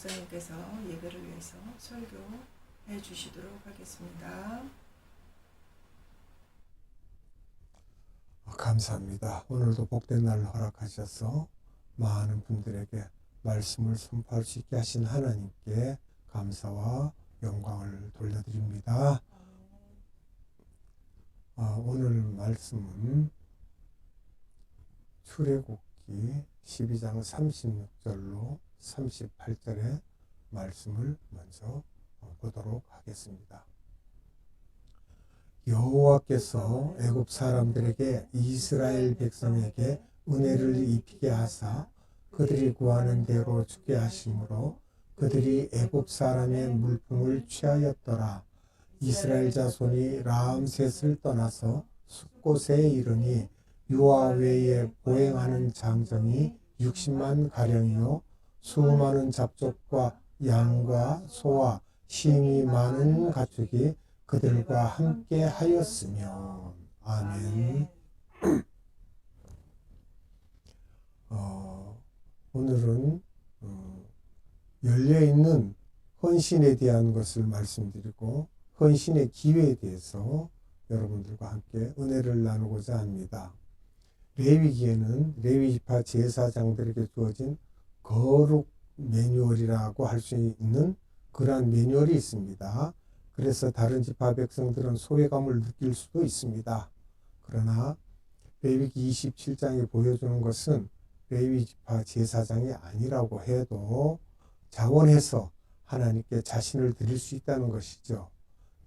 목사님께서 예배를 위해서 설교해 주시도록 하겠습니다. 감사합니다. 오늘도 복된 날을 허락하셔서 많은 분들에게 말씀을 선포할 수 있게 하신 하나님께 감사와 영광을 돌려드립니다. 오늘 말씀은 출애굽기 12장 36절로 38절의 말씀을 먼저 보도록 하겠습니다. 여호와께서 애굽 사람들에게 이스라엘 백성에게 은혜를 입히게 하사 그들이 구하는 대로 주게 하심으로 그들이 애굽 사람의 물품을 취하였더라. 이스라엘 자손이 라암셋을 떠나서 숫곳에 이르니 유아 외에 보행하는 장정이 60만 가량이요 수많은 잡족과 양과 소와 심이 많은 가축이 그들과 함께 하였으며. 아멘. 오늘은 열려있는 헌신에 대한 것을 말씀드리고 헌신의 기회에 대해서 여러분들과 함께 은혜를 나누고자 합니다. 레위기에는 레위지파 제사장들에게 주어진 거룩 매뉴얼이라고 할 수 있는 그러한 매뉴얼이 있습니다. 그래서 다른 지파 백성들은 소외감을 느낄 수도 있습니다. 그러나 레위기 27장이 보여주는 것은 레위 지파 제사장이 아니라고 해도 자원해서 하나님께 자신을 드릴 수 있다는 것이죠.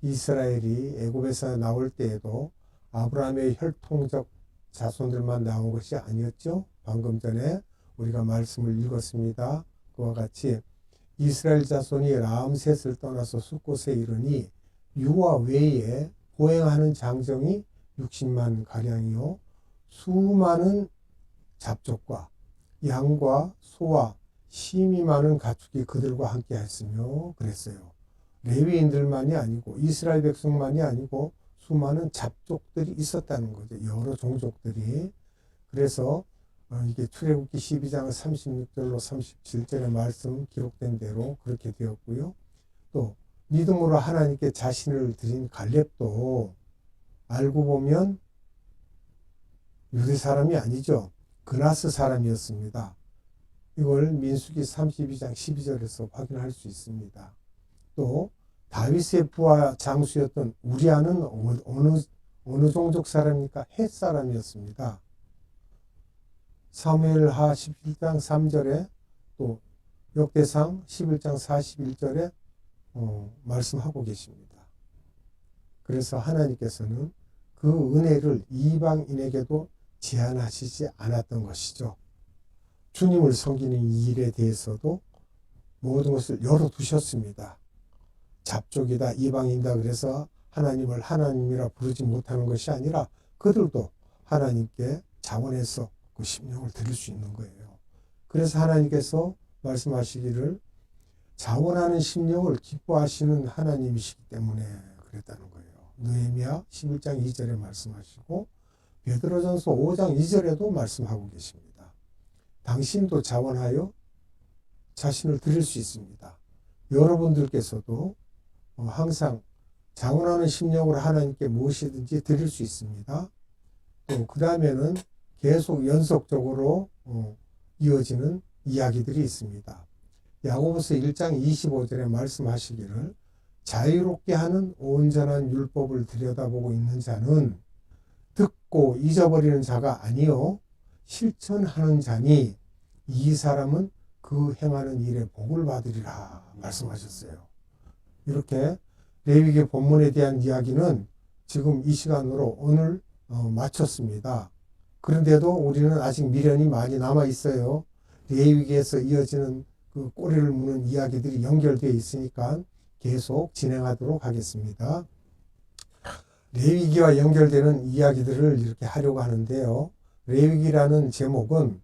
이스라엘이 애굽에서 나올 때에도 아브라함의 혈통적 자손들만 나온 것이 아니었죠. 방금 전에 우리가 말씀을 읽었습니다. 그와 같이 이스라엘 자손이 라암셋을 떠나서 숫곳에 이르니 유아 외에 보행하는 장정이 60만 가량이요 수많은 잡족과 양과 소와 심이 많은 가축이 그들과 함께 했으며 그랬어요. 레위인들만이 아니고 이스라엘 백성만이 아니고 수많은 잡족들이 있었다는 거죠. 여러 종족들이. 그래서 이게 출애굽기 12장 36절로 37절의 말씀 기록된 대로 그렇게 되었고요. 또 믿음으로 하나님께 자신을 드린 갈렙도 알고 보면 유대 사람이 아니죠. 그나스 사람이었습니다. 이걸 민수기 32장 12절에서 확인할 수 있습니다. 또 다윗의 부하 장수였던 우리아는 어느 종족 사람입니까? 헷 사람이었습니다. 사무엘하 11장 3절에 또 역대상 11장 41절에 말씀하고 계십니다. 그래서 하나님께서는 그 은혜를 이방인에게도 제한하시지 않았던 것이죠. 주님을 섬기는 이 일에 대해서도 모든 것을 열어두셨습니다. 잡족이다, 이방인이다 그래서 하나님을 하나님이라 부르지 못하는 것이 아니라 그들도 하나님께 자원해서 그 심령을 드릴 수 있는 거예요. 그래서 하나님께서 말씀하시기를 자원하는 심령을 기뻐하시는 하나님이시기 때문에 그랬다는 거예요. 느헤미야 11장 2절에 말씀하시고 베드로전서 5장 2절에도 말씀하고 계십니다. 당신도 자원하여 자신을 드릴 수 있습니다. 여러분들께서도 항상 자원하는 심령으로 하나님께 무엇이든지 드릴 수 있습니다. 또 그 다음에는 계속 연속적으로 이어지는 이야기들이 있습니다. 야고보서 1장 25절에 말씀하시기를 자유롭게 하는 온전한 율법을 들여다보고 있는 자는 듣고 잊어버리는 자가 아니요 실천하는 자니 이 사람은 그 행하는 일에 복을 받으리라 말씀하셨어요. 이렇게 레위기 본문에 대한 이야기는 지금 이 시간으로 오늘 마쳤습니다. 그런데도 우리는 아직 미련이 많이 남아 있어요. 레위기에서 이어지는 그 꼬리를 무는 이야기들이 연결되어 있으니까 계속 진행하도록 하겠습니다. 레위기와 연결되는 이야기들을 이렇게 하려고 하는데요. 레위기라는 제목은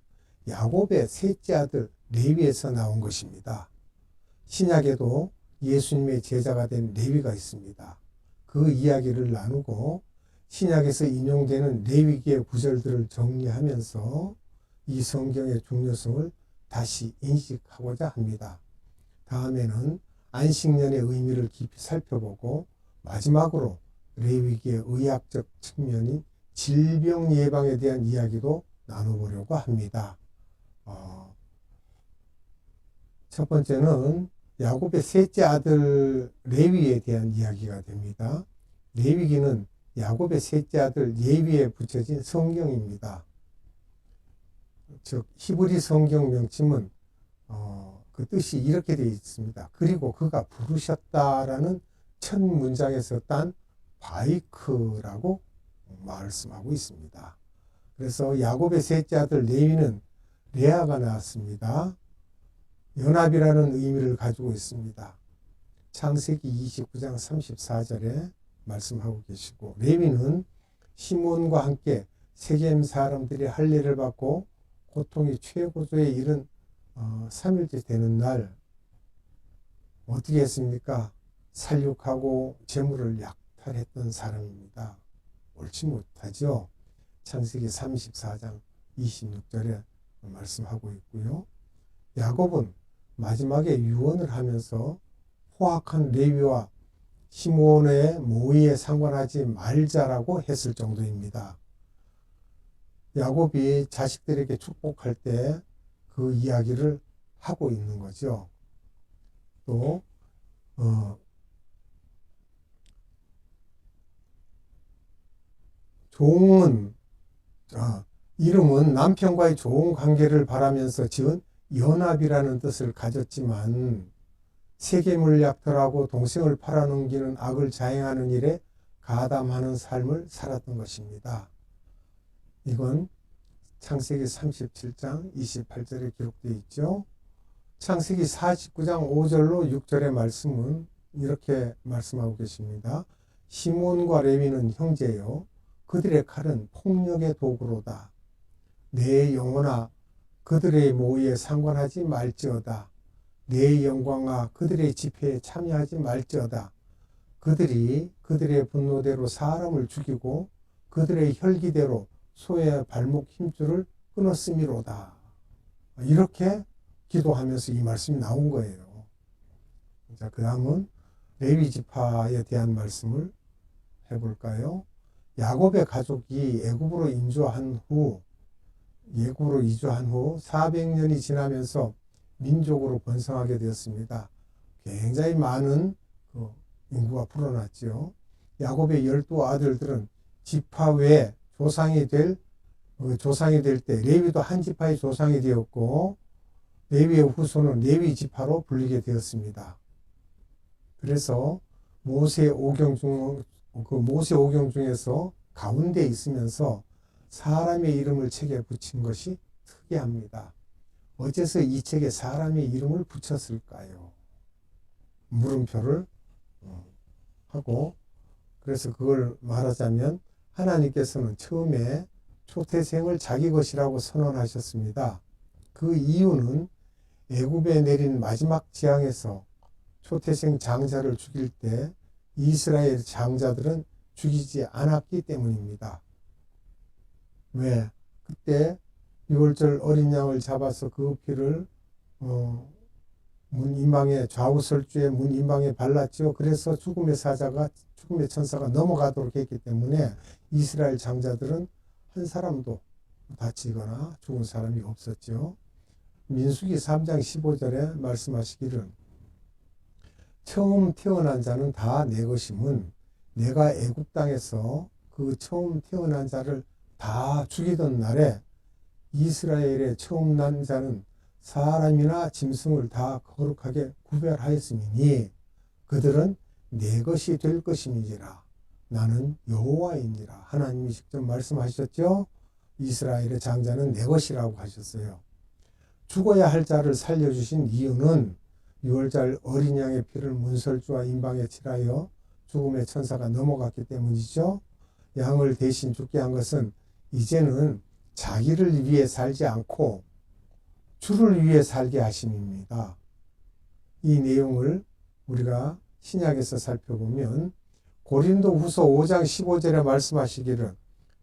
야곱의 셋째 아들 레위에서 나온 것입니다. 신약에도 예수님의 제자가 된 레위가 있습니다. 그 이야기를 나누고 신약에서 인용되는 레위기의 구절들을 정리하면서 이 성경의 중요성을 다시 인식하고자 합니다. 다음에는 안식년의 의미를 깊이 살펴보고 마지막으로 레위기의 의학적 측면인 질병 예방에 대한 이야기도 나눠보려고 합니다. 첫 번째는 야곱의 셋째 아들 레위에 대한 이야기가 됩니다. 레위기는 야곱의 셋째 아들 예위에 붙여진 성경입니다. 즉 히브리 성경 명칭은 그 뜻이 이렇게 되어 있습니다. 그리고 그가 부르셨다라는 첫 문장에서 딴 바이크라고 말씀하고 있습니다. 그래서 야곱의 셋째 아들 레위는 레아가 낳았습니다. 연합이라는 의미를 가지고 있습니다. 창세기 29장 34절에 말씀하고 계시고, 레위는 시몬과 함께 세겜 사람들이 할례를 받고 고통이 최고조에 이른 3일째 되는 날 어떻게 했습니까? 살육하고 재물을 약탈했던 사람입니다. 옳지 못하죠. 창세기 34장 26절에 말씀하고 있고요. 야곱은 마지막에 유언을 하면서 포악한 레위와 시몬의 모의에 상관하지 말자라고 했을 정도입니다. 야곱이 자식들에게 축복할 때 그 이야기를 하고 있는 거죠. 또 종은 이름은 남편과의 좋은 관계를 바라면서 지은 연합이라는 뜻을 가졌지만 세겜을 약탈하고 동생을 팔아넘기는 악을 자행하는 일에 가담하는 삶을 살았던 것입니다. 이건 창세기 37장 28절에 기록되어 있죠. 창세기 49장 5절로 6절의 말씀은 이렇게 말씀하고 계십니다. 시몬과 레위는 형제요, 그들의 칼은 폭력의 도구로다. 내 영혼아, 그들의 모의에 상관하지 말지어다. 내 영광아, 그들의 집회에 참여하지 말지어다. 그들이 그들의 분노대로 사람을 죽이고 그들의 혈기대로 소의 발목 힘줄을 끊었음이로다. 이렇게 기도하면서 이 말씀이 나온 거예요. 자, 그 다음은 레위 지파에 대한 말씀을 해볼까요? 야곱의 가족이 애굽으로 이주한 후 400년이 지나면서 민족으로 번성하게 되었습니다. 굉장히 많은 인구가 불어났죠. 야곱의 12아들들은 지파 외에 조상이 될 때 레위도 한 지파의 조상이 되었고, 레위의 후손은 레위 지파로 불리게 되었습니다. 그래서 모세 오경 중에서 가운데 있으면서 사람의 이름을 책에 붙인 것이 특이합니다. 어째서 이 책에 사람의 이름을 붙였을까요? 물음표를 하고, 그래서 그걸 말하자면 하나님께서는 처음에 초태생을 자기 것이라고 선언하셨습니다. 그 이유는 애굽에 내린 마지막 재앙에서 초태생 장자를 죽일 때 이스라엘 장자들은 죽이지 않았기 때문입니다. 왜? 그때 6월절 어린 양을 잡아서 그 피를 문 임방에, 좌우설주의 문 임방에 발랐죠. 그래서 죽음의 천사가 넘어가도록 했기 때문에 이스라엘 장자들은 한 사람도 다치거나 죽은 사람이 없었죠. 민수기 3장 15절에 말씀하시기를 처음 태어난 자는 다 내 것임은 내가 애굽 땅에서 그 처음 태어난 자를 다 죽이던 날에 이스라엘의 처음 난 자는 사람이나 짐승을 다 거룩하게 구별하였음이니 그들은 내 것이 될 것임이니라. 나는 여호와이니라. 하나님이 직접 말씀하셨죠. 이스라엘의 장자는 내 것이라고 하셨어요. 죽어야 할 자를 살려주신 이유는 6월절 어린 양의 피를 문설주와 임방에 칠하여 죽음의 천사가 넘어갔기 때문이죠. 양을 대신 죽게 한 것은 이제는 자기를 위해 살지 않고 주를 위해 살게 하심입니다. 이 내용을 우리가 신약에서 살펴보면 고린도 후서 5장 15절에 말씀하시기를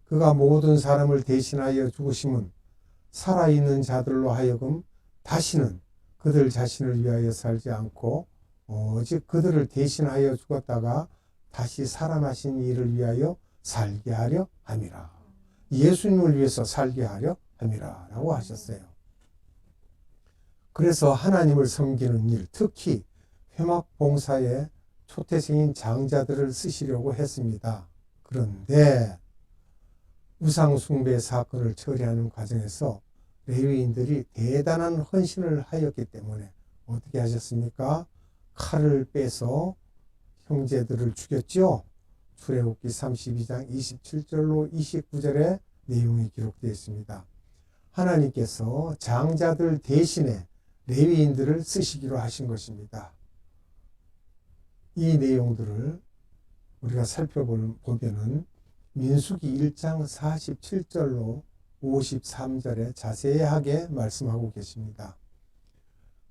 그가 모든 사람을 대신하여 죽으심은 살아있는 자들로 하여금 다시는 그들 자신을 위하여 살지 않고 오직 그들을 대신하여 죽었다가 다시 살아나신 이를 위하여 살게 하려 함이라. 예수님을 위해서 살게 하려 함이라 라고 하셨어요. 그래서 하나님을 섬기는 일, 특히 회막 봉사에 초태생인 장자들을 쓰시려고 했습니다. 그런데 우상 숭배 사건을 처리하는 과정에서 레위인들이 대단한 헌신을 하였기 때문에 어떻게 하셨습니까? 칼을 빼서 형제들을 죽였죠. 출애굽기 32장 27절로 29절의 내용이 기록되어 있습니다. 하나님께서 장자들 대신에 레위인들을 쓰시기로 하신 것입니다. 이 내용들을 우리가 살펴보면은 민수기 1장 47절로 53절에 자세하게 말씀하고 계십니다.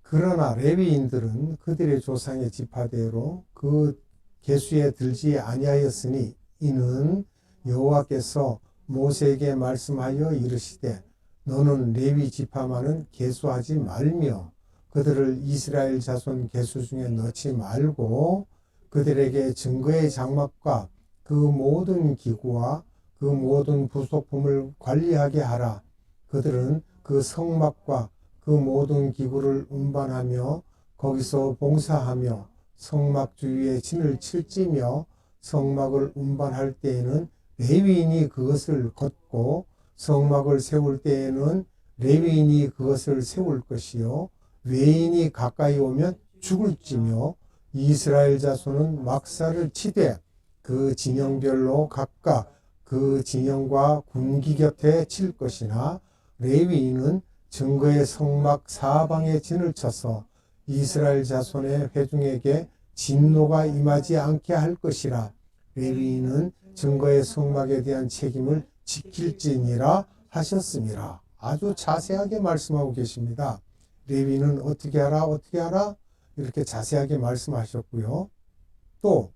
그러나 레위인들은 그들의 조상의 지파대로 그 계수에 들지 아니하였으니 이는 여호와께서 모세에게 말씀하여 이르시되 너는 레위 지파만은 계수하지 말며 그들을 이스라엘 자손 계수 중에 넣지 말고 그들에게 증거의 장막과 그 모든 기구와 그 모든 부속품을 관리하게 하라. 그들은 그 성막과 그 모든 기구를 운반하며 거기서 봉사하며 성막 주위에 진을 칠지며 성막을 운반할 때에는 레위인이 그것을 걷고 성막을 세울 때에는 레위인이 그것을 세울 것이요 외인이 가까이 오면 죽을지며 이스라엘 자손은 막사를 치되 그 진영별로 각각 그 진영과 군기 곁에 칠 것이나 레위인은 증거의 성막 사방에 진을 쳐서 이스라엘 자손의 회중에게 진노가 임하지 않게 할 것이라. 레위인은 증거의 성막에 대한 책임을 지킬지니라 하셨습니다. 아주 자세하게 말씀하고 계십니다. 레위인은 어떻게 하라 어떻게 하라 이렇게 자세하게 말씀하셨고요. 또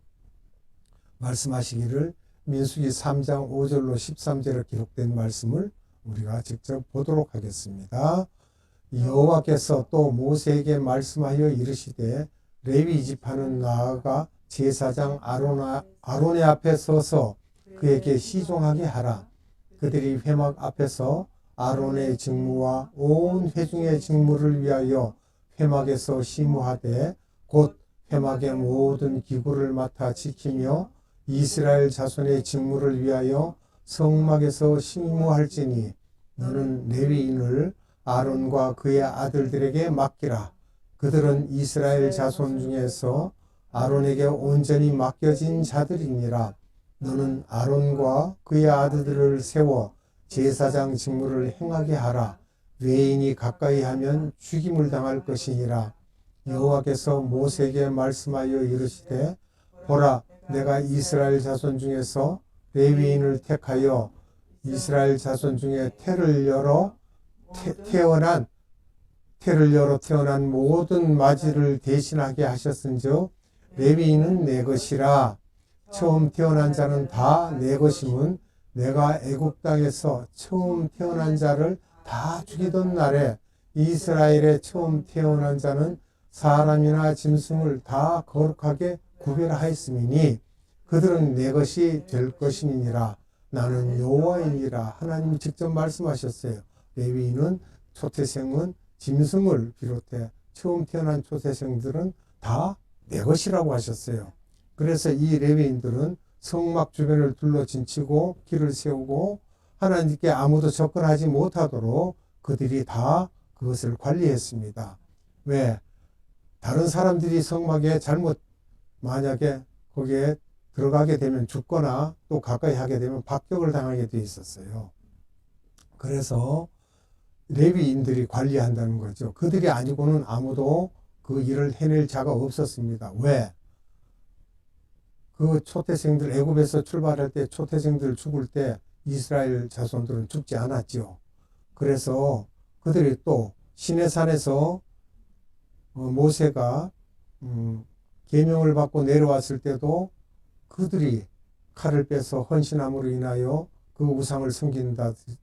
말씀하시기를 민수기 3장 5절로 13절에 기록된 말씀을 우리가 직접 보도록 하겠습니다. 여호와께서 또 모세에게 말씀하여 이르시되 레위 지파는 나아가 제사장 아론의 앞에 서서 그에게 시종하게 하라. 그들이 회막 앞에서 아론의 직무와 온 회중의 직무를 위하여 회막에서 시무하되 곧 회막의 모든 기구를 맡아 지키며 이스라엘 자손의 직무를 위하여 성막에서 시무할지니 너는 레위인을 아론과 그의 아들들에게 맡기라. 그들은 이스라엘 자손 중에서 아론에게 온전히 맡겨진 자들이니라. 너는 아론과 그의 아들들을 세워 제사장 직무를 행하게 하라. 외인이 가까이 하면 죽임을 당할 것이니라. 여호와께서 모세에게 말씀하여 이르시되 보라 내가 이스라엘 자손 중에서 레위인을 택하여 이스라엘 자손 중에 태를 열어 태어난 모든 마지를 대신하게 하셨은즉 레위인은 내 것이라. 처음 태어난 자는 다 내 것임은 내가 애굽 땅에서 처음 태어난 자를 다 죽이던 날에 이스라엘의 처음 태어난 자는 사람이나 짐승을 다 거룩하게 구별하였음이니 그들은 내 것이 될 것이니라. 나는 여호와이니라. 하나님이 직접 말씀하셨어요. 레위인은 초태생은 짐승을 비롯해 처음 태어난 초태생들은 다 내 것이라고 하셨어요. 그래서 이 레위인들은 성막 주변을 둘러 진치고 길을 세우고 하나님께 아무도 접근하지 못하도록 그들이 다 그것을 관리했습니다. 왜? 다른 사람들이 성막에 만약에 거기에 들어가게 되면 죽거나 또 가까이 하게 되면 박격을 당하게 돼 있었어요. 그래서 레위인들이 관리한다는 거죠. 그들이 아니고는 아무도 그 일을 해낼 자가 없었습니다. 왜? 그 초태생들 애굽에서 출발할 때 초태생들 죽을 때 이스라엘 자손들은 죽지 않았죠. 그래서 그들이 또 시내산에서 모세가 계명을 받고 내려왔을 때도 그들이 칼을 빼서 헌신함으로 인하여 그 우상을 섬긴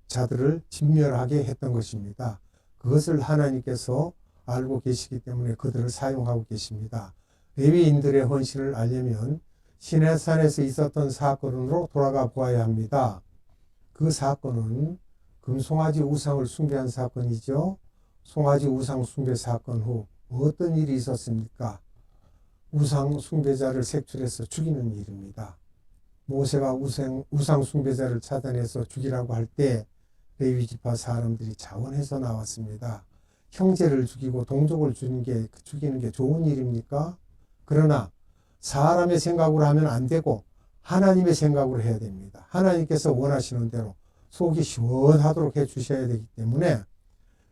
자들을 진멸하게 했던 것입니다. 그것을 하나님께서 알고 계시기 때문에 그들을 사용하고 계십니다. 레위인들의 헌신을 알려면 시내산에서 있었던 사건으로 돌아가 보아야 합니다. 그 사건은 금송아지 우상을 숭배한 사건이죠. 송아지 우상 숭배 사건 후 어떤 일이 있었습니까? 우상 숭배자를 색출해서 죽이는 일입니다. 모세가 우상 숭배자를 찾아내서 죽이라고 할 때 레위 지파 사람들이 자원해서 나왔습니다. 형제를 죽이고 동족을 죽이는 게 좋은 일입니까? 그러나 사람의 생각으로 하면 안 되고 하나님의 생각으로 해야 됩니다. 하나님께서 원하시는 대로 속이 시원하도록 해 주셔야 되기 때문에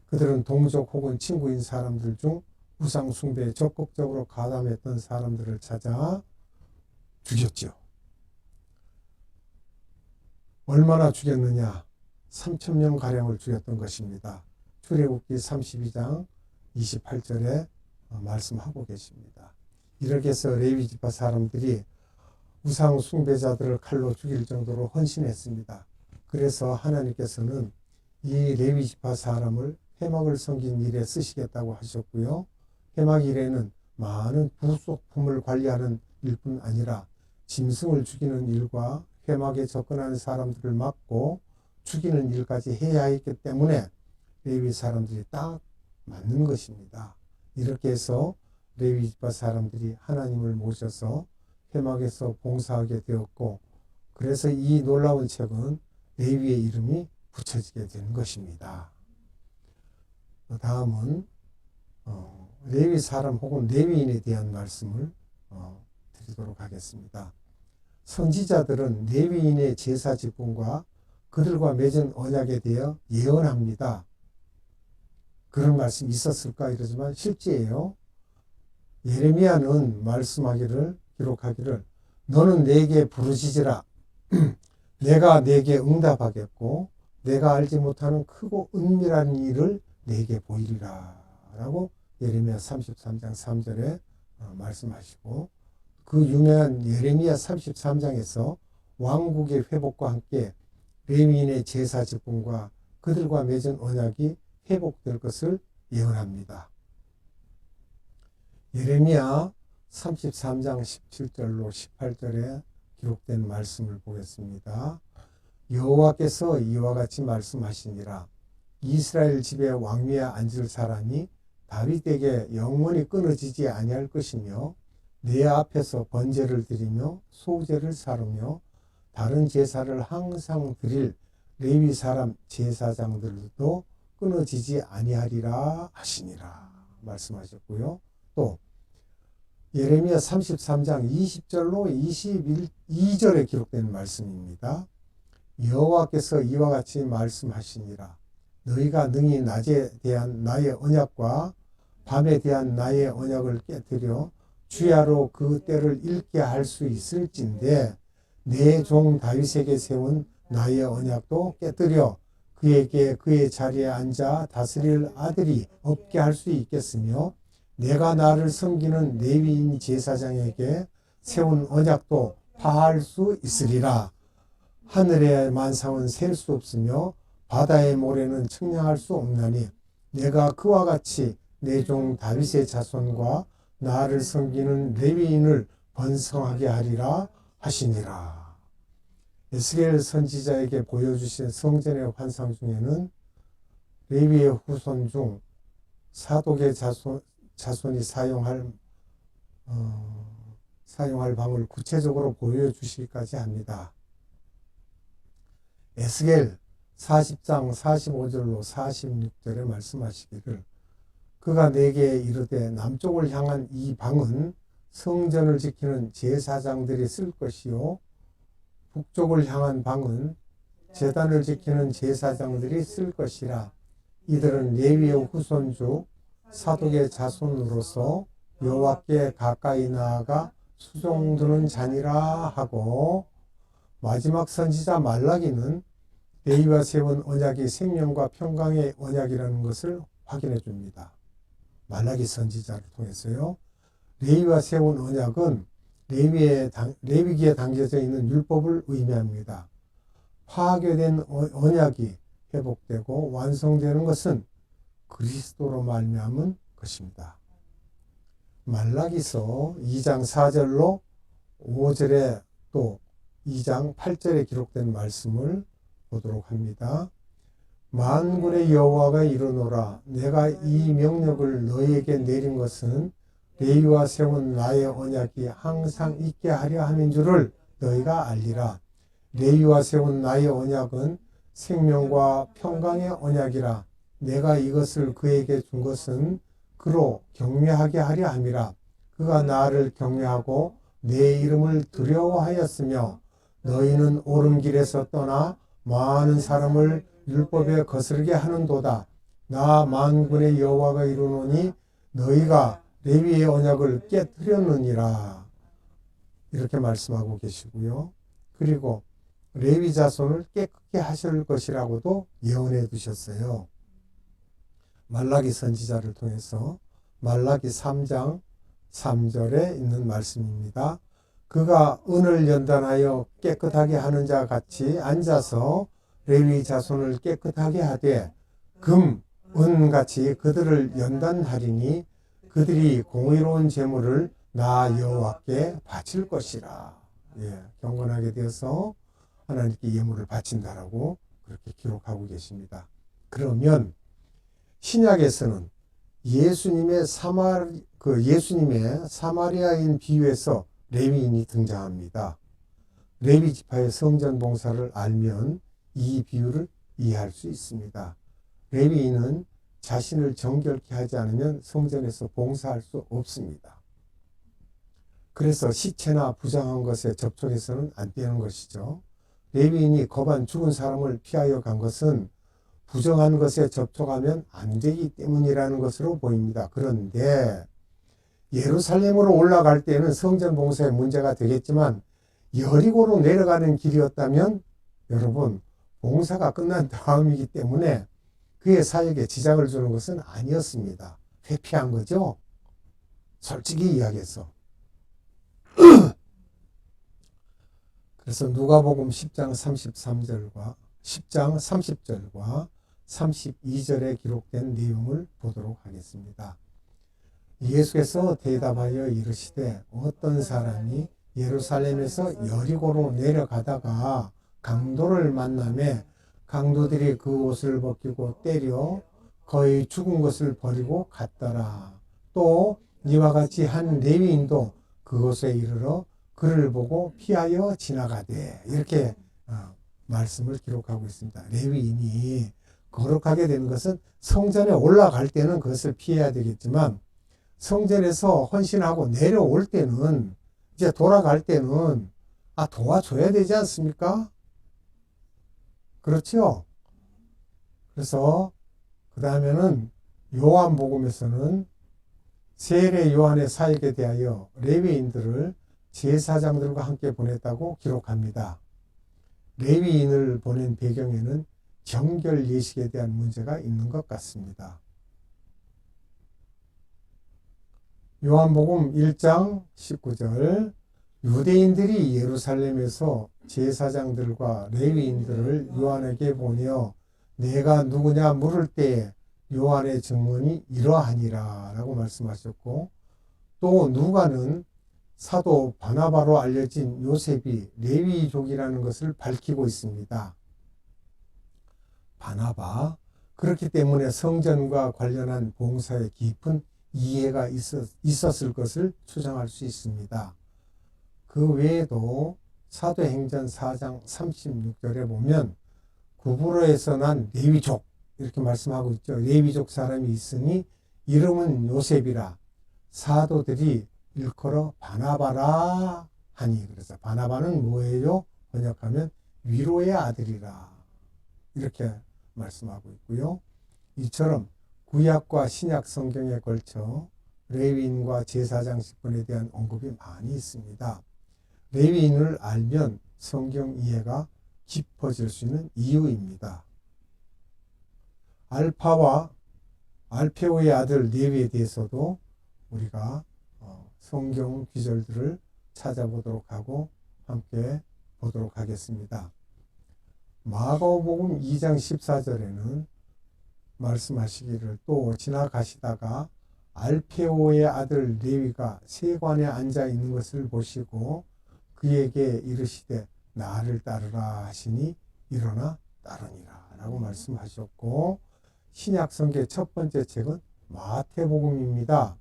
그들은 동족 혹은 친구인 사람들 중 우상 숭배에 적극적으로 가담했던 사람들을 찾아 죽였죠. 얼마나 죽였느냐? 3,000명 가량을 죽였던 것입니다. 출애굽기 32장 28절에 말씀하고 계십니다. 이렇게 해서 레위 지파 사람들이 우상 숭배자들을 칼로 죽일 정도로 헌신했습니다. 그래서 하나님께서는 이 레위 지파 사람을 회막을 섬긴 일에 쓰시겠다고 하셨고요. 회막 일에는 많은 부속품을 관리하는 일뿐 아니라 짐승을 죽이는 일과 회막에 접근하는 사람들을 막고 죽이는 일까지 해야 했기 때문에 레위 사람들이 딱 맞는 것입니다. 이렇게 해서 레위 지파 사람들이 하나님을 모셔서 회막에서 봉사하게 되었고, 그래서 이 놀라운 책은 레위의 이름이 붙여지게 된 것입니다. 다음은 레위 사람 혹은 레위인에 대한 말씀을 드리도록 하겠습니다. 선지자들은 레위인의 제사 직분과 그들과 맺은 언약에 대해 예언합니다. 그런 말씀이 있었을까 이러지만 실제예요. 예레미야는 말씀하기를, 기록하기를, 너는 내게 부르짖으라. 내가 내게 응답하겠고 내가 알지 못하는 크고 은밀한 일을 내게 보이리라 라고 예레미야 33장 3절에 말씀하시고, 그 유명한 예레미야 33장에서 왕국의 회복과 함께 레위인의 제사 직분과 그들과 맺은 언약이 회복될 것을 예언합니다. 예레미야 33장 17절로 18절에 기록된 말씀을 보겠습니다. 여호와께서 이와 같이 말씀하시니라. 이스라엘 집에 왕위에 앉을 사람이 다윗에게 영원히 끊어지지 아니할 것이며 내 앞에서 번제를 드리며 소제를 사르며 다른 제사를 항상 드릴 레위 사람 제사장들도 끊어지지 아니하리라 하시니라 말씀하셨고요. 또 예레미야 33장 20절로 22절에 기록된 말씀입니다. 여호와께서 이와 같이 말씀하시니라. 너희가 능히 낮에 대한 나의 언약과 밤에 대한 나의 언약을 깨뜨려 주야로 그 때를 읽게 할 수 있을진데 내 종 다윗에게 세운 나의 언약도 깨뜨려 그에게 그의 자리에 앉아 다스릴 아들이 없게 할 수 있겠으며 내가 나를 섬기는 레위인 제사장에게 세운 언약도 파할 수 있으리라. 하늘의 만상은 셀 수 없으며 바다의 모래는 측량할 수 없나니 내가 그와 같이 내 종 다윗의 자손과 나를 섬기는 레위인을 번성하게 하리라 하시니라. 에스겔 선지자에게 보여주신 성전의 환상 중에는 레위의 후손 중 사독의 자손이 사용할 방을 구체적으로 보여주시기까지 합니다. 에스겔 40장 45절로 46절에 말씀하시기를 그가 내게 이르되 남쪽을 향한 이 방은 성전을 지키는 제사장들이 쓸 것이요 북쪽을 향한 방은 제단을 지키는 제사장들이 쓸 것이라. 이들은 레위의 후손 중 사독의 자손으로서 여호와께 가까이 나아가 수종드는 자니라 하고, 마지막 선지자 말라기는 레위와 세운 언약이 생명과 평강의 언약이라는 것을 확인해 줍니다. 말라기 선지자를 통해서요. 레위와 세운 언약은 레위기에 담겨져 있는 율법을 의미합니다. 파괴된 언약이 회복되고 완성되는 것은 그리스도로 말미암은 것입니다. 말라기서 2장 4절로 5절에 또 2장 8절에 기록된 말씀을 보도록 합니다. 만군의 여호와가 이르노라 내가 이 명령을 너희에게 내린 것은 레위와 세운 나의 언약이 항상 있게 하려 함인 줄을 너희가 알리라. 레위와 세운 나의 언약은 생명과 평강의 언약이라. 내가 이것을 그에게 준 것은 그로 경외하게 하려 함이라. 그가 나를 경외하고 내 이름을 두려워하였으며 너희는 옳은 길에서 떠나 많은 사람을 율법에 거스르게 하는도다. 나 만군의 여호와가 이르노니 너희가 레위의 언약을 깨뜨렸느니라. 이렇게 말씀하고 계시고요. 그리고 레위 자손을 깨끗게 하실 것이라고도 예언해 두셨어요. 말라기 선지자를 통해서 말라기 3장 3절에 있는 말씀입니다. 그가 은을 연단하여 깨끗하게 하는 자 같이 앉아서 레위 자손을 깨끗하게 하되 금, 은같이 그들을 연단하리니 그들이 공의로운 제물을 나 여호와께 바칠 것이라. 경건하게 되어서 하나님께 예물을 바친다라고 그렇게 기록하고 계십니다. 그러면 신약에서는 예수님의 사마리아인 비유에서 레위인이 등장합니다. 레위 지파의 성전 봉사를 알면 이 비유를 이해할 수 있습니다. 레위인은 자신을 정결케 하지 않으면 성전에서 봉사할 수 없습니다. 그래서 시체나 부정한 것에 접촉해서는 안 되는 것이죠. 레위인이 거반 죽은 사람을 피하여 간 것은 부정한 것에 접촉하면 안 되기 때문이라는 것으로 보입니다. 그런데 예루살렘으로 올라갈 때는 성전 봉사에 문제가 되겠지만 여리고로 내려가는 길이었다면 여러분 봉사가 끝난 다음이기 때문에 그의 사역에 지장을 주는 것은 아니었습니다. 회피한 거죠. 솔직히 이야기해서. 그래서 누가복음 10장 33절과 10장 30절과 32절에 기록된 내용을 보도록 하겠습니다. 예수께서 대답하여 이르시되 어떤 사람이 예루살렘에서 여리고로 내려가다가 강도를 만나매 강도들이 그 옷을 벗기고 때려 거의 죽은 것을 버리고 갔더라. 또 이와 같이 한 레위인도 그곳에 이르러 그를 보고 피하여 지나가되 이렇게 말씀을 기록하고 있습니다. 레위인이 거룩하게 되는 것은 성전에 올라갈 때는 그것을 피해야 되겠지만 성전에서 헌신하고 내려올 때는 이제 돌아갈 때는 도와줘야 되지 않습니까? 그렇죠? 그래서 그 다음에는 요한복음에서는 세례 요한의 사역에 대하여 레위인들을 제사장들과 함께 보냈다고 기록합니다. 레위인을 보낸 배경에는 정결 예식에 대한 문제가 있는 것 같습니다. 요한복음 1장 19절 유대인들이 예루살렘에서 제사장들과 레위인들을 요한에게 보내어 내가 누구냐 물을 때에 요한의 증언이 이러하니라 라고 말씀하셨고 또 누가는 사도 바나바로 알려진 요셉이 레위족이라는 것을 밝히고 있습니다. 바나바 그렇기 때문에 성전과 관련한 봉사에 깊은 이해가 있었을 것을 추정할 수 있습니다. 그 외에도 사도행전 4장 36절에 보면 구브로에서 난 레위족 이렇게 말씀하고 있죠. 레위족 사람이 있으니 이름은 요셉이라 사도들이 일컬어 바나바라 하니 그래서 바나바는 뭐예요? 번역하면 위로의 아들이라 이렇게 말씀하고 있고요. 이처럼 구약과 신약 성경에 걸쳐 레위인과 제사장 직분에 대한 언급이 많이 있습니다. 레위인을 알면 성경 이해가 깊어질 수 있는 이유입니다. 알파와 알페오의 아들 레위에 대해서도 우리가 성경 구절들을 찾아보도록 하고 함께 보도록 하겠습니다. 마가복음 2장 14절에는 말씀하시기를 또 지나가시다가 알페오의 아들 레위가 세관에 앉아 있는 것을 보시고 그에게 이르시되 나를 따르라 하시니 일어나 따르니라 라고 말씀하셨고, 신약성경 첫 번째 책은 마태복음입니다.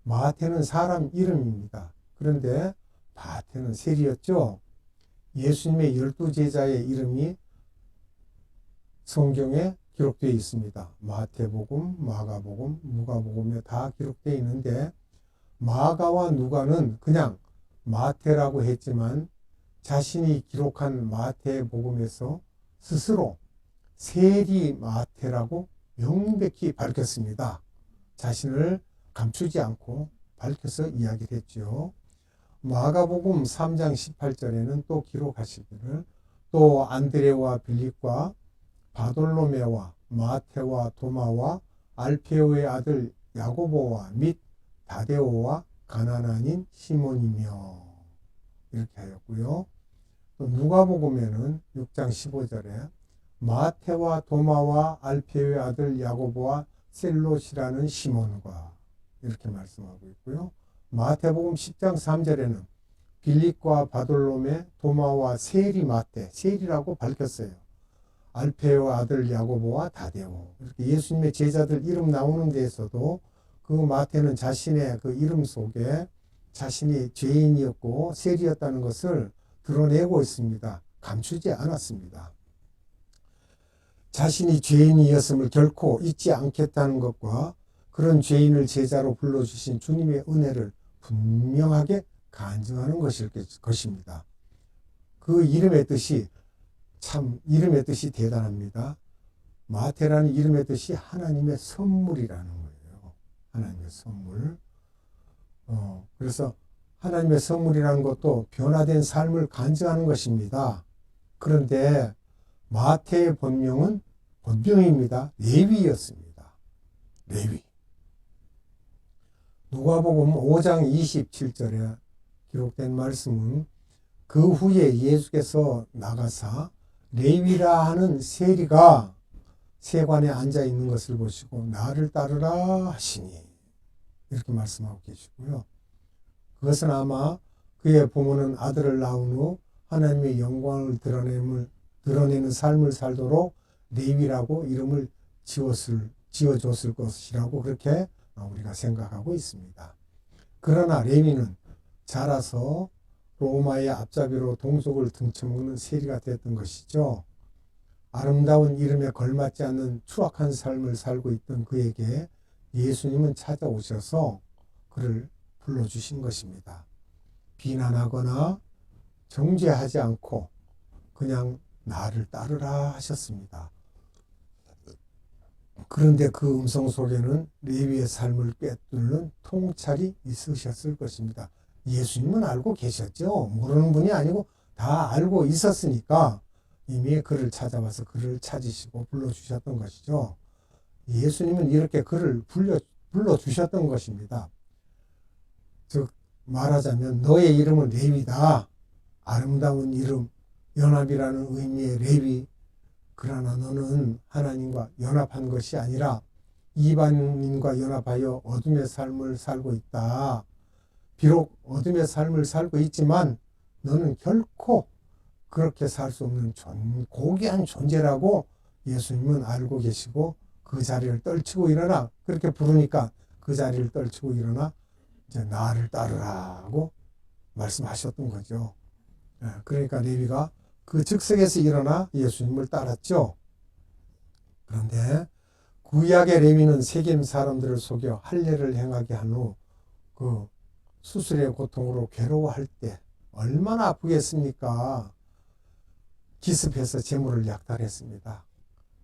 마태는 사람 이름입니다. 그런데 마태는 세리였죠. 예수님의 12제자의 이름이 성경에 기록되어 있습니다. 마태복음, 마가복음, 누가복음에 다 기록되어 있는데, 마가와 누가는 그냥 마태라고 했지만 자신이 기록한 마태복음에서 스스로 세리 마태라고 명백히 밝혔습니다. 자신을 감추지 않고 밝혀서 이야기를 했죠. 마가복음 3장 18절에는 또 기록하시기를 또 안드레와 빌립과 바돌로메와 마테와 도마와 알페오의 아들 야고보와 및 다데오와 가나나인 시몬이며 이렇게 하였고요. 또 누가복음에는 6장 15절에 마테와 도마와 알페오의 아들 야고보와 셀롯이라는 시몬과 이렇게 말씀하고 있고요. 마태복음 10장 3절에는 빌립과 바돌로메, 도마와 세리 마테, 세리라고 밝혔어요. 알페오 아들 야고보와 다데오. 이렇게 예수님의 제자들 이름 나오는 데에서도 그 마태는 자신의 그 이름 속에 자신이 죄인이었고 세리였다는 것을 드러내고 있습니다. 감추지 않았습니다. 자신이 죄인이었음을 결코 잊지 않겠다는 것과 그런 죄인을 제자로 불러주신 주님의 은혜를 분명하게 간증하는 것입니다. 그 이름의 뜻이 참 이름의 뜻이 대단합니다. 마태라는 이름의 뜻이 하나님의 선물이라는 거예요. 하나님의 선물. 그래서 하나님의 선물이라는 것도 변화된 삶을 간증하는 것입니다. 그런데 마태의 본명입니다. 레위였습니다. 레위. 누가복음 5장 27절에 기록된 말씀은 그 후에 예수께서 나가사 레위라 하는 세리가 세관에 앉아 있는 것을 보시고 나를 따르라 하시니 이렇게 말씀하고 계시고요. 그것은 아마 그의 부모는 아들을 낳은 후 하나님의 영광을 드러내는 삶을 살도록 레위라고 이름을 지어줬을 것이라고 그렇게 우리가 생각하고 있습니다. 그러나 레위는 자라서 로마의 앞잡이로 동족을 등쳐먹는 세리가 됐던 것이죠. 아름다운 이름에 걸맞지 않는 추악한 삶을 살고 있던 그에게 예수님은 찾아오셔서 그를 불러주신 것입니다. 비난하거나 정죄하지 않고 그냥 나를 따르라 하셨습니다. 그런데 그 음성 속에는 레위의 삶을 꿰뚫는 통찰이 있으셨을 것입니다. 예수님은 알고 계셨죠. 모르는 분이 아니고 다 알고 있었으니까 이미 그를 찾아와서 그를 찾으시고 불러주셨던 것이죠. 예수님은 이렇게 그를 불러주셨던 것입니다. 즉 말하자면 너의 이름은 레위다. 아름다운 이름, 연합이라는 의미의 레위. 그러나 너는 하나님과 연합한 것이 아니라 이방인과 연합하여 어둠의 삶을 살고 있다. 비록 어둠의 삶을 살고 있지만 너는 결코 그렇게 살 수 없는 고귀한 존재라고 예수님은 알고 계시고 그 자리를 떨치고 일어나 그렇게 부르니까 그 자리를 떨치고 일어나 이제 나를 따르라고 말씀하셨던 거죠. 그러니까 레위가 그 즉석에서 일어나 예수님을 따랐죠. 그런데 구약의 레위는 세겜 사람들을 속여 할례를 행하게 한 후 그 수술의 고통으로 괴로워할 때 얼마나 아프겠습니까? 기습해서 재물을 약탈했습니다.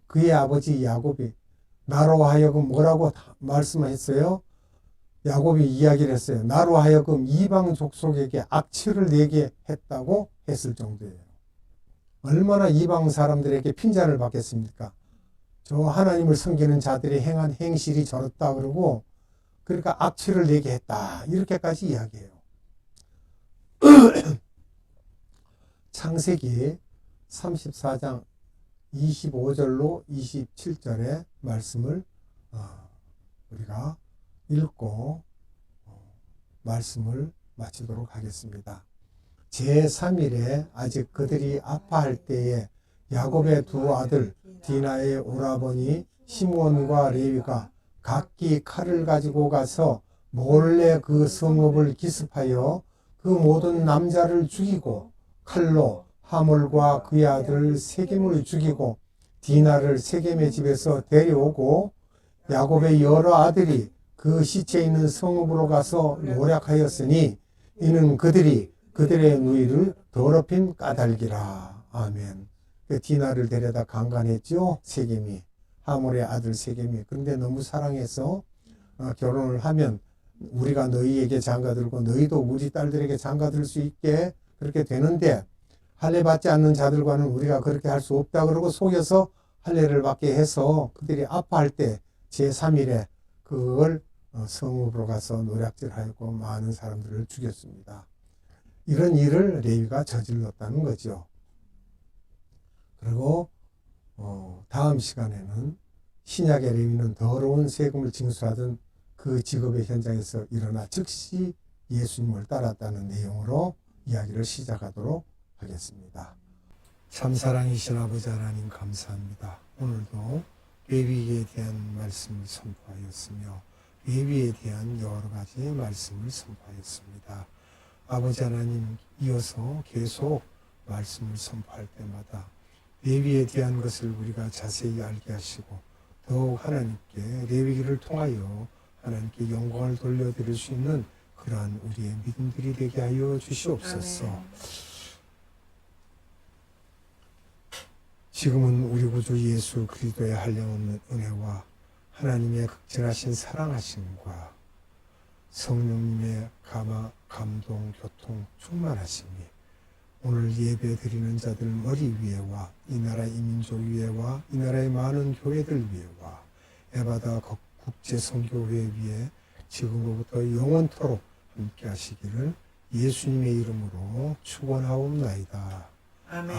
그의 아버지 야곱이 나로 하여금 뭐라고 말씀했어요? 야곱이 이야기를 했어요. 나로 하여금 이방 족속에게 악취를 내게 했다고 했을 정도예요. 얼마나 이방 사람들에게 핀잔을 받겠습니까? 저 하나님을 섬기는 자들이 행한 행실이 저렇다 그러고 그러니까 악취를 내게 했다 이렇게까지 이야기해요. 창세기 34장 25절로 27절의 말씀을 우리가 읽고 말씀을 마치도록 하겠습니다. 제3일에 아직 그들이 아파할 때에 야곱의 두 아들 디나의 오라버니 시므온과 레위가 각기 칼을 가지고 가서 몰래 그 성읍을 기습하여 그 모든 남자를 죽이고 칼로 하몰과 그의 아들 세겜을 죽이고 디나를 세겜의 집에서 데려오고 야곱의 여러 아들이 그 시체 있는 성읍으로 가서 노략하였으니 이는 그들이 그들의 누이를 더럽힌 까닭이라. 아멘. 디나를 데려다 강간했죠. 세겜이. 하몰의 아들 세겜이. 그런데 너무 사랑해서 결혼을 하면 우리가 너희에게 장가들고 너희도 우리 딸들에게 장가들 수 있게 그렇게 되는데 할례 받지 않는 자들과는 우리가 그렇게 할 수 없다 그러고 속여서 할례를 받게 해서 그들이 아파할 때 제3일에 그걸 성읍으로 가서 노략질하였고 많은 사람들을 죽였습니다. 이런 일을 레위가 저질렀다는 거죠. 그리고 다음 시간에는 신약의 레위는 더러운 세금을 징수하던 그 직업의 현장에서 일어나 즉시 예수님을 따랐다는 내용으로 이야기를 시작하도록 하겠습니다. 참사랑이신 아버지 하나님 감사합니다. 오늘도 레위기에 대한 말씀을 선포하였으며 레위에 대한 여러 가지 말씀을 선포하였습니다. 아버지 하나님 이어서 계속 말씀을 선포할 때마다 레위에 대한 것을 우리가 자세히 알게 하시고 더욱 하나님께 레위기를 통하여 하나님께 영광을 돌려드릴 수 있는 그러한 우리의 믿음들이 되게 하여 주시옵소서. 아멘. 지금은 우리 구주 예수 그리스도의 한량없는 은혜와 하나님의 극진하신 사랑하심과 성령님의 감동, 교통, 충만하심이 오늘 예배 드리는 자들 머리 위에와 이 나라 이민족 위에와 이 나라의 많은 교회들 위에와 에바다 국제선교회 위에 지금부터 영원토록 함께 하시기를 예수님의 이름으로 축원하옵나이다. 아멘.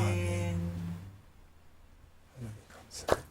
하나님 감사합니다.